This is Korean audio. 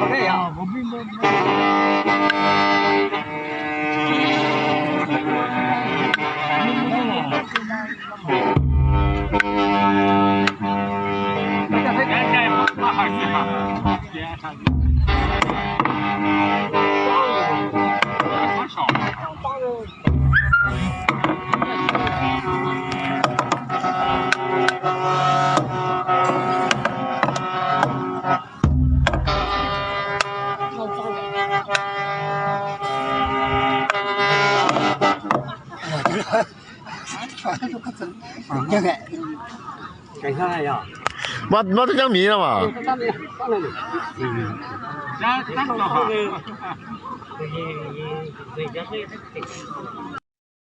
그래 야 뭐. cảnh sát này à? Bắt cái trắng mì nào mà? Ra,